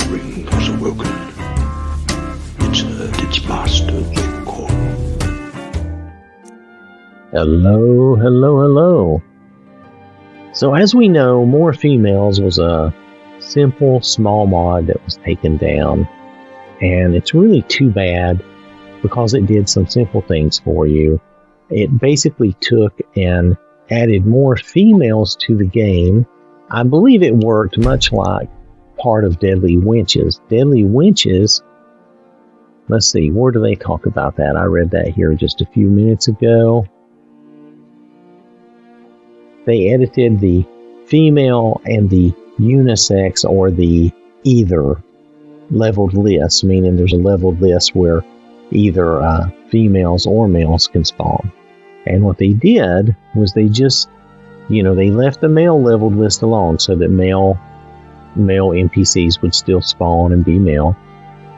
ring was awoken. It's heard its master's call. Hello, hello, hello. So as we know, More Females was a simple, small mod that was taken down. And it's really too bad because it did some simple things for you. It basically took and added more females to the game. I believe it worked much like part of Deadly Winches. Deadly Winches, let's see, where do they talk about that? I read that here just a few minutes ago. They edited the female and the unisex or the either leveled list, meaning there's a leveled list where either females or males can spawn. And what they did was they just, they left the male leveled list alone so that male NPCs would still spawn and be male.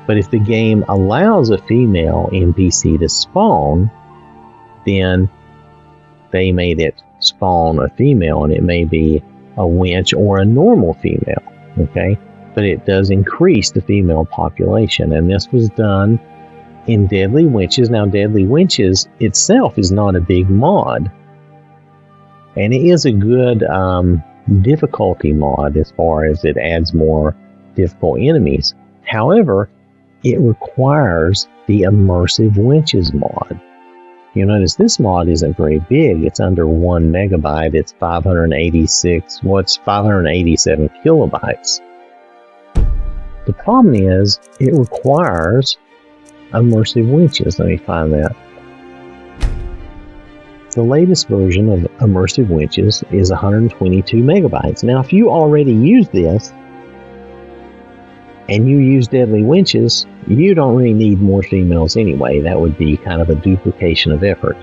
But if the game allows a female NPC to spawn, then they made it spawn a female, and it may be a winch or a normal female, okay? But it does increase the female population, and this was done in Deadly Winches. Now, Deadly Winches itself is not a big mod, and it is a good difficulty mod as far as it adds more difficult enemies. However, it requires the Immersive Winches mod. You notice this mod isn't very big. It's under 1 megabyte. It's 587 kilobytes. The problem is it requires Immersive Winches. Let me find that. The latest version of Immersive Winches is 122 megabytes. Now, if you already use this and you use Deadly Winches, you don't really need more females anyway. That would be kind of a duplication of effort.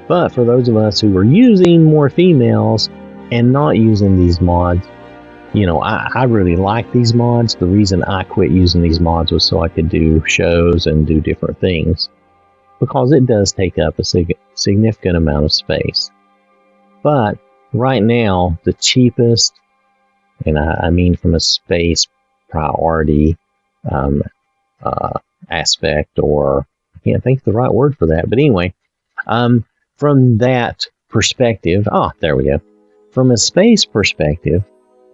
But for those of us who are using more females and not using these mods, I really like these mods. The reason I quit using these mods was so I could do shows and do different things, because it does take up a significant amount of space. But right now, the cheapest, and I mean from a space priority aspect, or I can't think of the right word for that, but anyway, from that perspective, there we go. From a space perspective,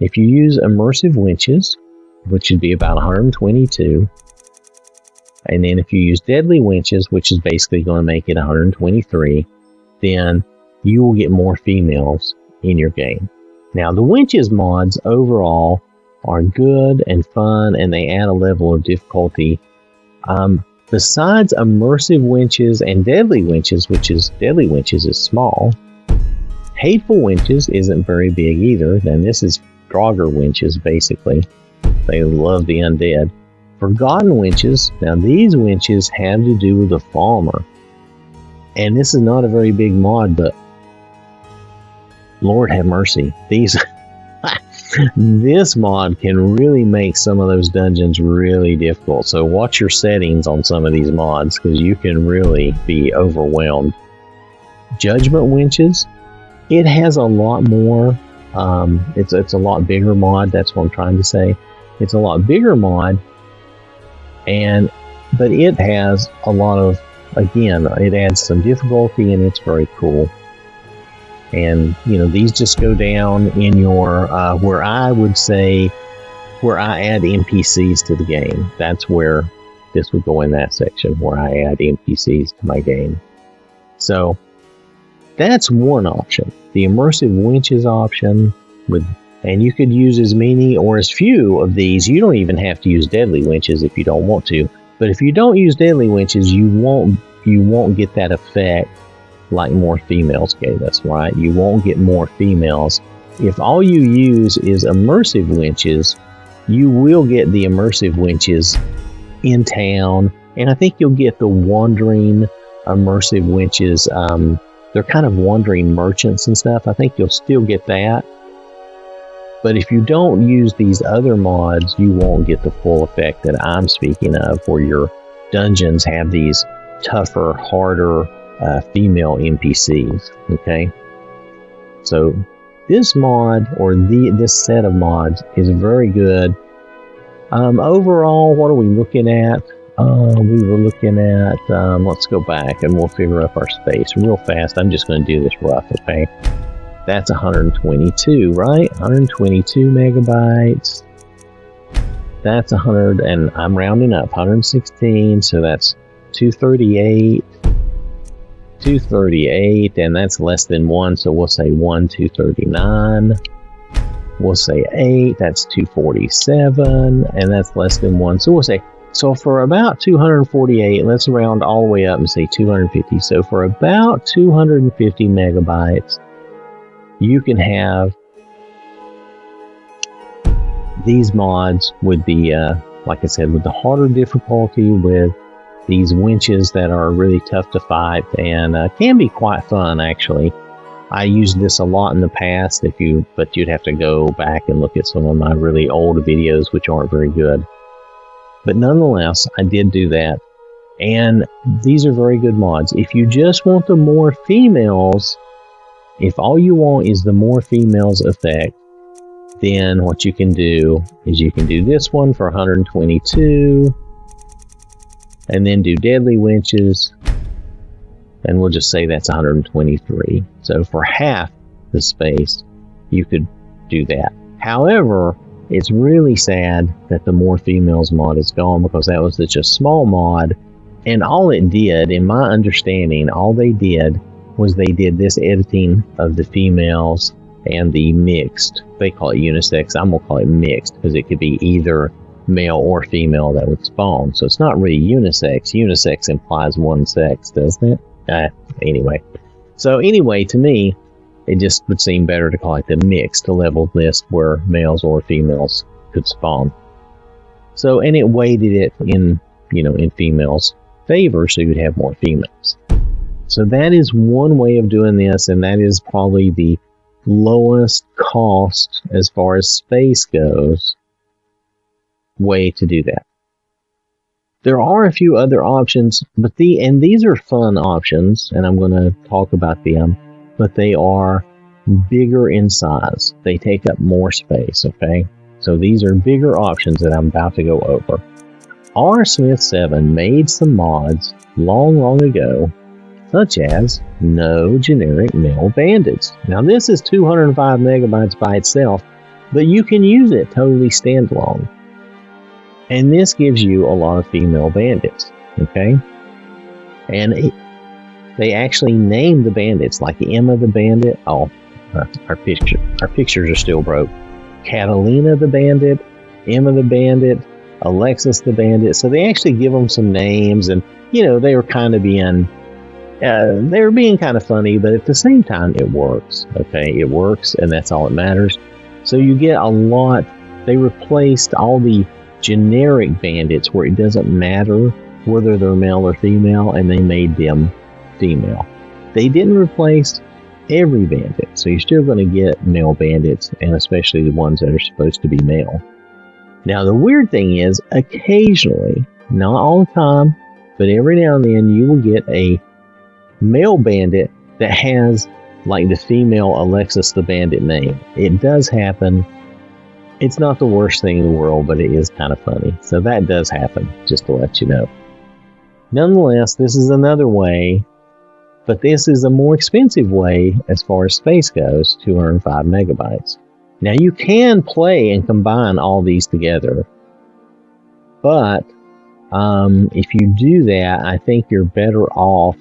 if you use Immersive Winches, which would be about 122, and then if you use Deadly Winches, which is basically going to make it 123, then you will get more females in your game. Now, the Winches mods overall are good and fun, and they add a level of difficulty. Besides Immersive Winches and Deadly Winches, Deadly Winches is small, Hateful Winches isn't very big either. Then this is Draugr Winches, basically. They love the undead. Forgotten Winches, now these winches have to do with the Falmer. And this is not a very big mod, but Lord have mercy. This mod can really make some of those dungeons really difficult. So watch your settings on some of these mods, because you can really be overwhelmed. Judgment Winches, it has a lot more. It's a lot bigger mod. That's what I'm trying to say. It's a lot bigger mod, but it has a lot of, again, it adds some difficulty, and it's very cool. And, these just go down in your, where I would say, where I add NPCs to the game. That's where this would go in that section, where I add NPCs to my game. So, that's one option. The Immersive Winches option, and you could use as many or as few of these. You don't even have to use Deadly Winches if you don't want to. But if you don't use Deadly Winches, you won't get that effect like More Females gave us, right? You won't get more females. If all you use is Immersive Winches, you will get the Immersive Winches in town, and I think you'll get the wandering Immersive Winches. They're kind of wandering merchants and stuff. I think you'll still get that. But if you don't use these other mods, you won't get the full effect that I'm speaking of, where your dungeons have these tougher, harder female NPCs. Okay, so this mod, or this set of mods, is very good. Overall, what are we looking at? We were looking at, let's go back and we'll figure up our space real fast. I'm just going to do this rough, okay? That's 122, right? 122 megabytes. That's 100, and I'm rounding up, 116, so that's 238. 238, and that's less than 1, so we'll say 239. We'll say 8, that's 247, and that's less than 1, so we'll say, so for about 248, let's round all the way up and say 250. So for about 250 megabytes, you can have these mods with the, like I said, with the harder difficulty, with these winches that are really tough to fight, and can be quite fun, actually. I used this a lot in the past, but you'd have to go back and look at some of my really old videos, which aren't very good. But nonetheless, I did do that. And these are very good mods. If you just want the more females, if all you want is the more females effect, then what you can do is you can do this one for 122, and then do deadly winches, and we'll just say that's 123. So for half the space, you could do that. However, it's really sad that the more females mod is gone, because that was such a small mod, and all it did, in my understanding, all they did was they did this editing of the females and the mixed. They call it unisex. I'm going to call it mixed, because it could be either male or female that would spawn. So it's not really unisex. Unisex implies one sex, doesn't it? Anyway. So anyway, to me, it just would seem better to call it the mixed, the leveled list where males or females could spawn. So, and it weighted it in, in females' favor, so you'd have more females. So that is one way of doing this, and that is probably the lowest cost as far as space goes way to do that. There are a few other options, but these are fun options, and I'm going to talk about them, but they are bigger in size. They take up more space, okay? So these are bigger options that I'm about to go over. OwwThatSmarts made some mods long ago, such as no generic male bandits. Now this is 205 megabytes by itself, but you can use it totally standalone. And this gives you a lot of female bandits, okay? And they actually named the bandits, like Emma the Bandit. Oh, our pictures are still broke. Catalina the Bandit, Emma the Bandit, Alexis the Bandit. So they actually give them some names, and they were kind of being kind of funny, but at the same time, it works. Okay, it works, and that's all that matters. So you get a lot. They replaced all the generic bandits where it doesn't matter whether they're male or female, and they made them female. They didn't replace every bandit, so you're still going to get male bandits, and especially the ones that are supposed to be male. Now the weird thing is, occasionally, not all the time, but every now and then, you will get a male bandit that has like the female Alexis the Bandit name. It does happen. It's not the worst thing in the world, but it is kind of funny. So that does happen, just to let you know. Nonetheless, this is another way, but this is a more expensive way as far as space goes, 205 megabytes. Now you can play and combine all these together, but if you do that, I think you're better off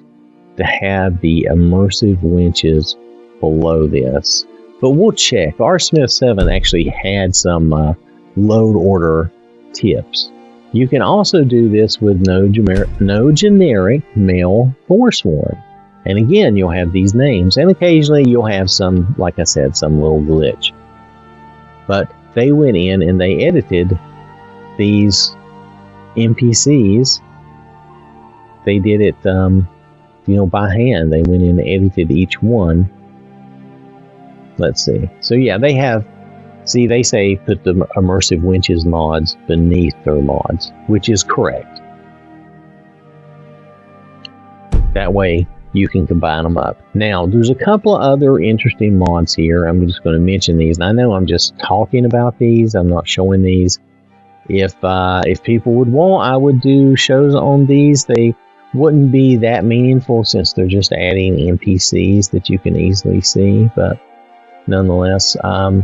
to have the immersive winches below this. But we'll check. OwwThatSmarts actually had some load order tips. You can also do this with no generic male Forsworn. And again, you'll have these names, and occasionally you'll have some, like I said, some little glitch. But they went in and they edited these NPCs. They did it, by hand. They went in and edited each one. Let's see. So yeah, they have, they say put the immersive winches mods beneath their mods, which is correct. That way you can combine them up. Now, there's a couple of other interesting mods here. I'm just going to mention these. And I know I'm just talking about these. I'm not showing these. If people would want, I would do shows on these. They wouldn't be that meaningful since they're just adding NPCs that you can easily see, but nonetheless, I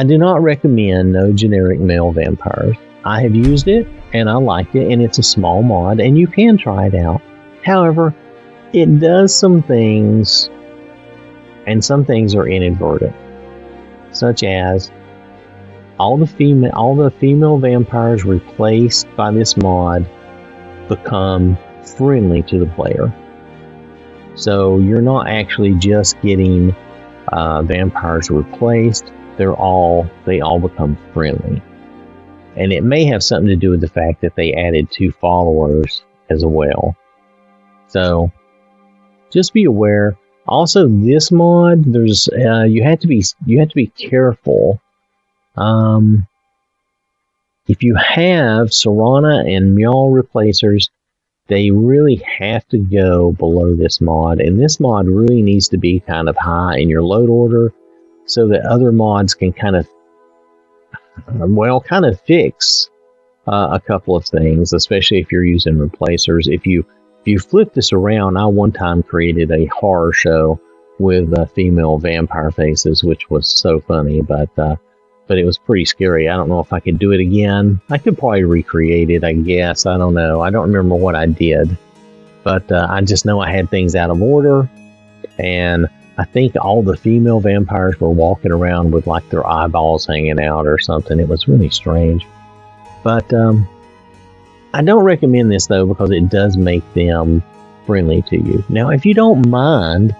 do not recommend no generic male vampires. I have used it and I like it, and it's a small mod and you can try it out. However, it does some things, and some things are inadvertent, such as all the female vampires replaced by this mod become friendly to the player. So you're not actually just getting vampires replaced. They all become friendly, and it may have something to do with the fact that they added 2 followers as well. So just be aware. Also, this mod, there's you have to be careful. If you have Serana and Mjall replacers, they really have to go below this mod, and this mod really needs to be kind of high in your load order so that other mods can kind of fix a couple of things, especially if you're using replacers. If you flip this around, I one time created a horror show with female vampire faces, which was so funny, but it was pretty scary. I don't know if I could do it again. I could probably recreate it, I guess. I don't know. I don't remember what I did, but I just know I had things out of order, and I think all the female vampires were walking around with like their eyeballs hanging out or something. It was really strange. But I don't recommend this though, because it does make them friendly to you. Now, if you don't mind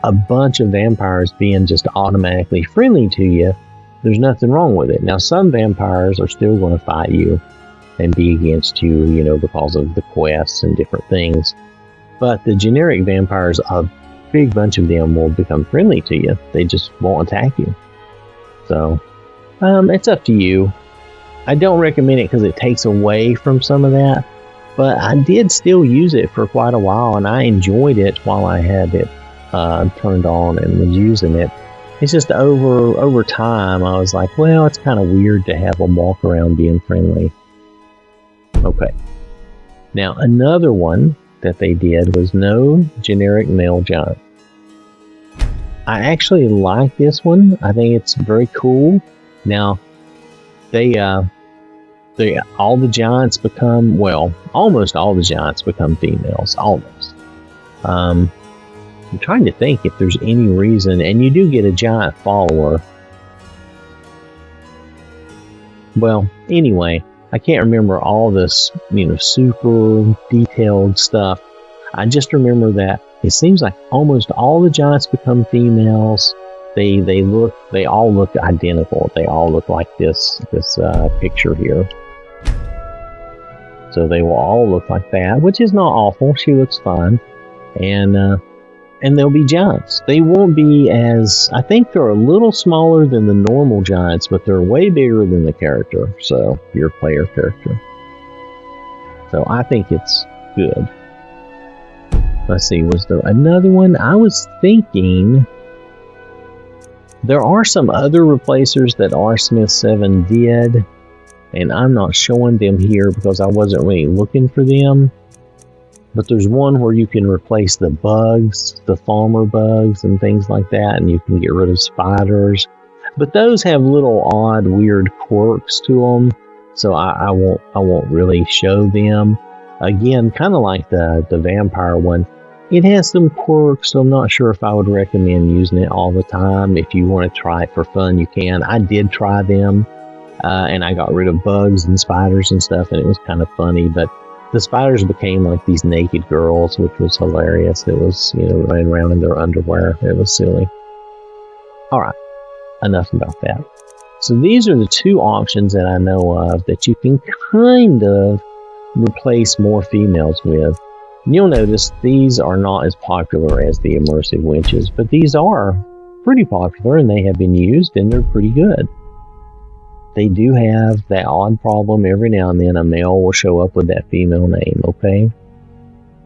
a bunch of vampires being just automatically friendly to you, there's nothing wrong with it. Now, some vampires are still going to fight you and be against you, you know, because of the quests and different things. But the generic vampires, a big bunch of them will become friendly to you. They just won't attack you. So, it's up to you. I don't recommend it because it takes away from some of that, but I did still use it for quite a while, and I enjoyed it while I had it turned on and was using it. It's just over time, I was like, well, it's kind of weird to have them walk around being friendly. Okay. Now, another one that they did was no generic male giant. I actually like this one. I think it's very cool. Now, all the giants become, well, almost all the giants become females. Almost. I'm trying to think if there's any reason, and you do get a giant follower. Well, anyway, I can't remember all this, super detailed stuff. I just remember that it seems like almost all the giants become females. They all look identical. They all look like this picture here. So they will all look like that, which is not awful. She looks fine. And they'll be giants. They won't be as, I think they're a little smaller than the normal giants, but they're way bigger than the character. So, your player character. So I think it's good. Let's see, was there another one? I was thinking there are some other replacers that R. Smith 7 did, and I'm not showing them here because I wasn't really looking for them. But there's one where you can replace the bugs, the farmer bugs and things like that, and you can get rid of spiders. But those have little odd, weird quirks to them, so I won't really show them. Again, kind of like the vampire one, it has some quirks, so I'm not sure if I would recommend using it all the time. If you want to try it for fun, you can. I did try them, and I got rid of bugs and spiders and stuff, and it was kind of funny, but the spiders became like these naked girls, which was hilarious. It was, running around in their underwear. It was silly. Alright, enough about that. So these are the 2 options that I know of that you can kind of replace more females with. And you'll notice these are not as popular as the immersive winches, but these are pretty popular and they have been used and they're pretty good. They do have that odd problem every now and then. A male will show up with that female name, okay?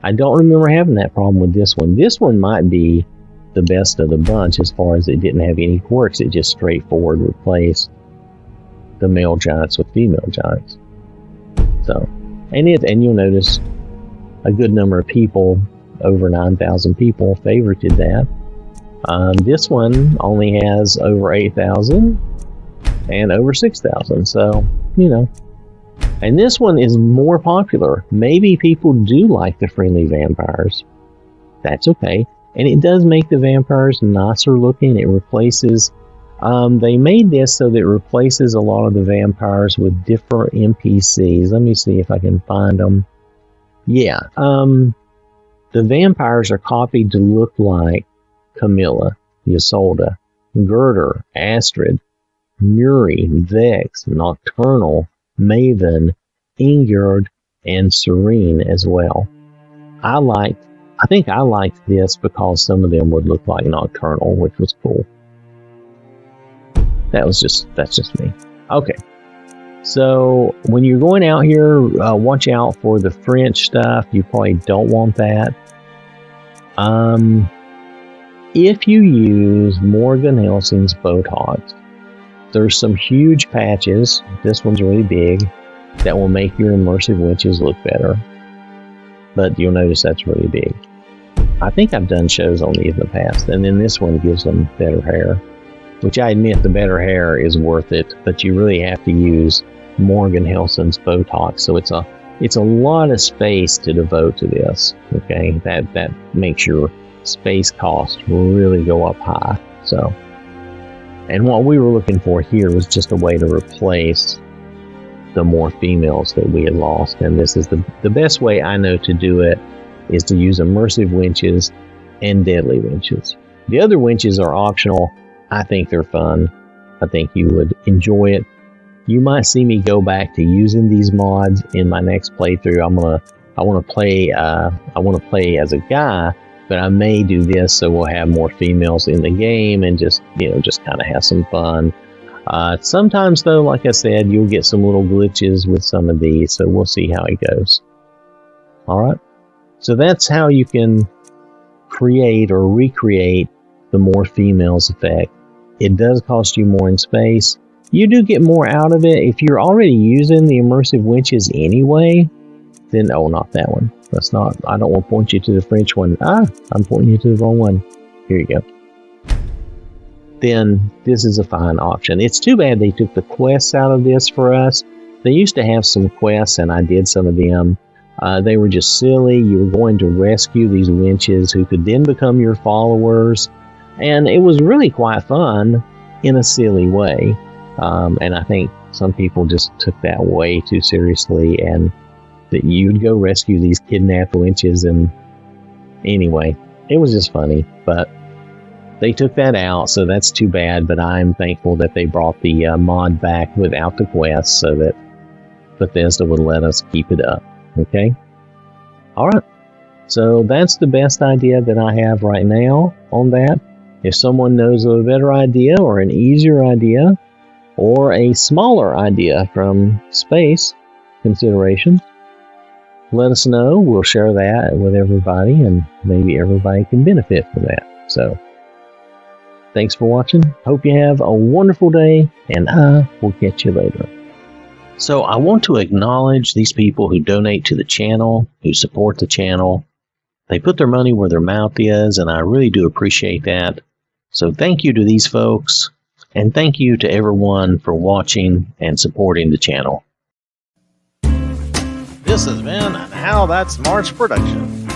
I don't remember having that problem with this one. This one might be the best of the bunch as far as it didn't have any quirks. It just straightforward replaced. the male giants with female giants. So, and you'll notice a good number of people, over 9,000 people, favorited that. This one only has over 8,000 and over 6,000. So, you know. And this one is more popular. Maybe people do like the friendly vampires. That's okay. And it does make the vampires nicer looking. It replaces... they made this so that it replaces a lot of the vampires with different NPCs. Let me see if I can find them. Yeah. The vampires are copied to look like Camilla, Isolde, Gerda, Astrid, Muri, Vex, Nocturnal, Maven, Ingerd, and Serene as well. I think I liked this because some of them would look like Nocturnal, which was cool. That's just me. Okay. So when you're going out here, watch out for the French stuff. You probably don't want that. If you use Morgan Helsing's Botox, there's some huge patches. This one's really big that will make your immersive winches look better. But you'll notice that's really big. I think I've done shows on these in the past, and then this one gives them better hair, which I admit the better hair is worth it, but you really have to use Morgan Helsing's Botox, so it's a lot of space to devote to this. Okay, that makes your space cost really go up high. So, and what we were looking for here was just a way to replace the more females that we had lost, and this is the best way I know to do it is to use immersive winches and deadly winches. The other winches are optional. I think they're fun. I think you would enjoy it. You might see me go back to using these mods in my next playthrough. I want to play as a guy, but I may do this so we'll have more females in the game and just kind of have some fun. Sometimes though, like I said, you'll get some little glitches with some of these, so we'll see how it goes. All right. So that's how you can create or recreate the more females effect. It does cost you more in space. You do get more out of it. If you're already using the immersive winches anyway, then, oh, not that one. That's not, I don't want to point you to the French one. I'm pointing you to the wrong one. Here you go. Then this is a fine option. It's too bad they took the quests out of this for us. They used to have some quests, and I did some of them. They were just silly. You were going to rescue these winches who could then become your followers. And it was really quite fun in a silly way. And I think some people just took that way too seriously, and that you'd go rescue these kidnapped winches. And anyway, it was just funny, but they took that out, so that's too bad. But I'm thankful that they brought the mod back without the quest so that Bethesda would let us keep it up. Okay? Alright. So that's the best idea that I have right now on that. If someone knows of a better idea or an easier idea or a smaller idea from space considerations, let us know. We'll share that with everybody, and maybe everybody can benefit from that. So, thanks for watching. Hope you have a wonderful day, and I will catch you later. So I want to acknowledge these people who donate to the channel, who support the channel. They put their money where their mouth is, and I really do appreciate that. So thank you to these folks, and thank you to everyone for watching and supporting the channel. This has been an OwwThatSmarts production.